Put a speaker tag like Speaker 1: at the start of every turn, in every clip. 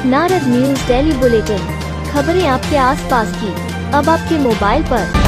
Speaker 1: Narad news daily bulletin, खबरें आपके आसपास की, अब आपके मोबाइल पर।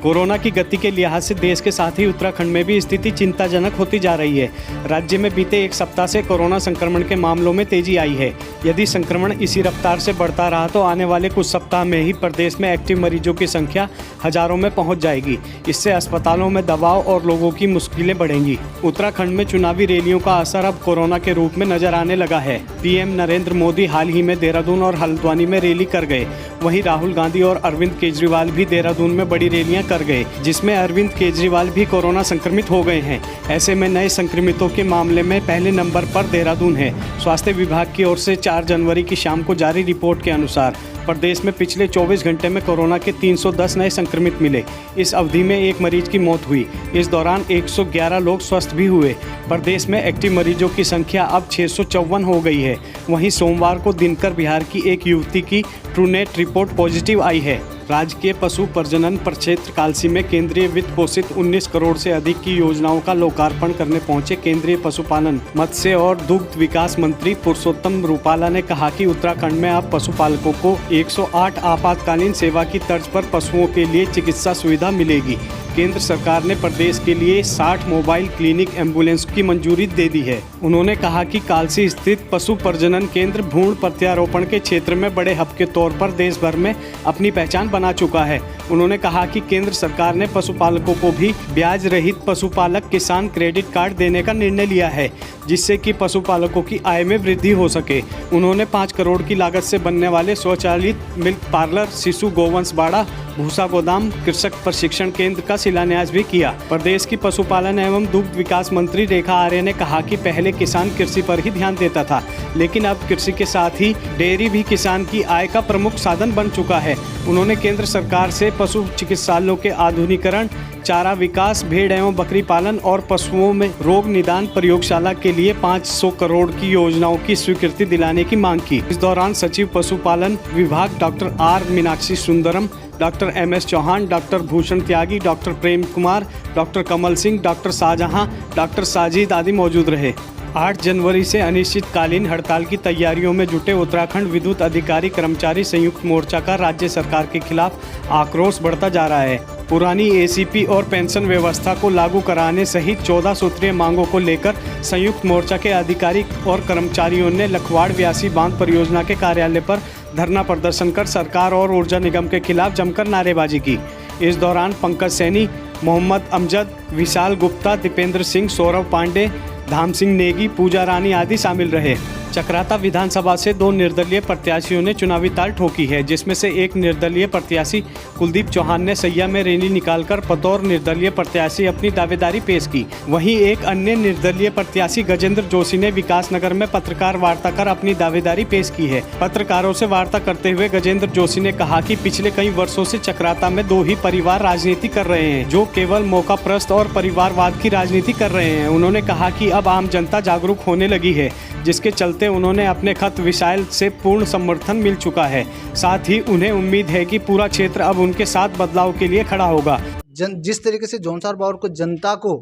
Speaker 2: कोरोना की गति के लिहाज से देश के साथ ही उत्तराखंड में भी स्थिति चिंताजनक होती जा रही है। राज्य में बीते एक सप्ताह से कोरोना संक्रमण के मामलों में तेजी आई है। यदि संक्रमण इसी रफ्तार से बढ़ता रहा तो आने वाले कुछ सप्ताह में ही प्रदेश में एक्टिव मरीजों की संख्या हजारों में पहुंच जाएगी। इससे अस्पतालों में दबाव और लोगों की मुश्किलें बढ़ेंगी। उत्तराखंड में चुनावी रैलियों का असर अब कोरोना के रूप में नजर आने लगा है। पीएम नरेंद्र मोदी हाल ही में देहरादून और हल्द्वानी में रैली कर गए। वहीं राहुल गांधी और अरविंद केजरीवाल भी देहरादून में बड़ी रैलियां कर गए, जिसमें अरविंद केजरीवाल भी कोरोना संक्रमित हो गए हैं। ऐसे में नए संक्रमितों के मामले में पहले नंबर पर देहरादून है। स्वास्थ्य विभाग की ओर से 4 जनवरी की शाम को जारी रिपोर्ट के अनुसार प्रदेश में पिछले 24 घंटे में कोरोना के 310 नए संक्रमित मिले। इस अवधि में एक मरीज की मौत हुई। इस दौरान 111 लोग स्वस्थ भी हुए। प्रदेश में एक्टिव मरीजों की संख्या अब 654 हो गई है। वहीं सोमवार को दिनकर बिहार की एक युवती की ट्रूनेट रिपोर्ट पॉजिटिव आई है। राजकीय पशु प्रजनन प्रक्षेत्र कालसी में केंद्रीय वित्त पोषित 19 करोड़ से अधिक की योजनाओं का लोकार्पण करने पहुंचे केंद्रीय पशुपालन, मत्स्य और दुग्ध विकास मंत्री पुरुषोत्तम रूपाला ने कहा कि उत्तराखंड में अब पशुपालकों को 108 आपातकालीन सेवा की तर्ज पर पशुओं के लिए चिकित्सा सुविधा मिलेगी। केंद्र सरकार ने प्रदेश के लिए 60 मोबाइल क्लिनिक एम्बुलेंस की मंजूरी दे दी है। उन्होंने कहा कि कालसी स्थित पशु प्रजनन केंद्र भ्रूण प्रत्यारोपण के क्षेत्र में बड़े हब के तौर पर देश भर में अपनी पहचान बना चुका है। उन्होंने कहा कि केंद्र सरकार ने पशुपालकों को भी ब्याज रहित पशुपालक किसान क्रेडिट कार्ड देने का निर्णय लिया है, जिससे कि पशुपालकों की आय में वृद्धि हो सके। उन्होंने 5 करोड़ की लागत से बनने वाले स्वचालित मिल्क पार्लर, शिशु गोवंश बाड़ा, भूसा गोदाम, कृषक प्रशिक्षण केंद्र का शिलान्यास भी किया। प्रदेश की पशुपालन एवं दुग्ध विकास मंत्री रेखा आर्य ने कहा कि पहले किसान कृषि पर ही ध्यान देता था, लेकिन अब कृषि के साथ ही डेयरी भी किसान की आय का प्रमुख साधन बन चुका है। उन्होंने केंद्र सरकार से पशु चिकित्सालयों के आधुनिकीकरण, चारा विकास, भेड़ एवं बकरी पालन और पशुओं में रोग निदान प्रयोगशाला के लिए 500 करोड़ की योजनाओं की स्वीकृति दिलाने की मांग की। इस दौरान सचिव पशुपालन विभाग doctor R Meenakshi Sundaram, doctor MS Chauhan, doctor Bhushan Tyagi, doctor Prem Kumar, doctor Kamal Singh, doctor Shahjahan, doctor Sajid आदि मौजूद रहे। 8 जनवरी से अनिश्चितकालीन हड़ताल की तैयारियों में जुटे उत्तराखंड विद्युत अधिकारी कर्मचारी संयुक्त मोर्चा का राज्य सरकार के खिलाफ आक्रोश बढ़ता जा रहा है। पुरानी ACP और पेंशन व्यवस्था को लागू कराने सहित 14 सूत्रीय मांगों को लेकर संयुक्त मोर्चा के अधिकारी और कर्मचारियों ने लखवाड़ व्यासी बांध परियोजना के कार्यालय पर धरना प्रदर्शन कर सरकार और ऊर्जा निगम के खिलाफ जमकर नारेबाजी की। इस दौरान पंकज सैनी, मोहम्मद अमजद, विशाल गुप्ता, दीपेंद्र सिंह, सौरभ पांडे, धाम सिंह नेगी, पूजा रानी आदि शामिल रहे। चक्राता विधानसभा से 2 निर्दलीय प्रत्याशियों ने चुनावी ताल ठोकी है, जिसमें से एक निर्दलीय प्रत्याशी कुलदीप चौहान ने सैया में रैली निकालकर बतौर निर्दलीय प्रत्याशी अपनी दावेदारी पेश की। वहीं एक अन्य निर्दलीय प्रत्याशी गजेंद्र जोशी ने विकासनगर में पत्रकार वार्ता कर अपनी दावेदारी पेश की है। पत्रकारों से वार्ता करते हुए गजेंद्र जोशी ने कहा कि पिछले कई वर्षों से चक्राता में 2 ही परिवार राजनीति कर रहे हैं, जो केवल मौकाप्रस्त और परिवारवाद की राजनीति कर रहे हैं। उन्होंने कहा कि अब आम जनता जागरूक होने लगी है, जिसके चलते उन्होंने अपने खत विशाल से पूर्ण समर्थन मिल चुका है। साथ ही उन्हें उम्मीद है कि पूरा क्षेत्र अब उनके साथ बदलाव के लिए खड़ा होगा।
Speaker 3: जिस तरीके से जौनसार बावर को जनता को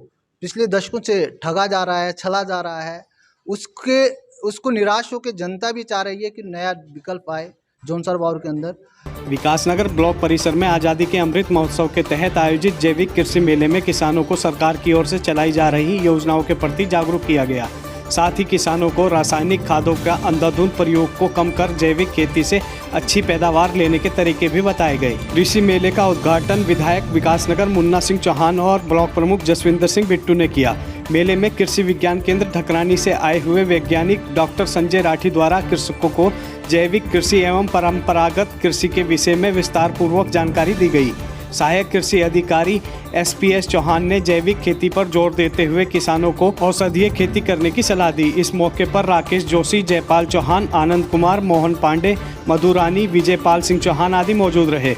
Speaker 3: पिछले दशकों से ठगा जा रहा है, छला जा रहा है, उसको निराश होकर जनता भी चाह रही है कि नया विकल्प आए जौनसार बावर के अंदर।
Speaker 2: विकासनगर ब्लॉक परिसर में आज़ादी के अमृत महोत्सव के तहत आयोजित जैविक कृषि मेले में किसानों को सरकार की ओर से चलाई जा रही योजनाओं के प्रति जागरूक किया गया। साथ ही किसानों को रासायनिक खादों का अंधाधुंध प्रयोग को कम कर जैविक खेती से अच्छी पैदावार लेने के तरीके भी बताए गए। कृषि मेले का उद्घाटन विधायक विकासनगर मुन्ना सिंह चौहान और ब्लॉक प्रमुख जसविंदर सिंह बिट्टू ने किया। मेले में कृषि विज्ञान केंद्र ढकरानी से आए हुए वैज्ञानिक डॉक्टर संजय राठी द्वारा कृषकों को जैविक कृषि एवं परंपरागत कृषि के विषय में विस्तार पूर्वक जानकारी दी गई। सहायक कृषि अधिकारी SPS चौहान ने जैविक खेती पर जोर देते हुए किसानों को औषधीय खेती करने की सलाह दी। इस मौके पर राकेश जोशी, जयपाल चौहान, आनंद कुमार, मोहन पांडे, मधुरानी, विजयपाल सिंह चौहान आदि मौजूद रहे।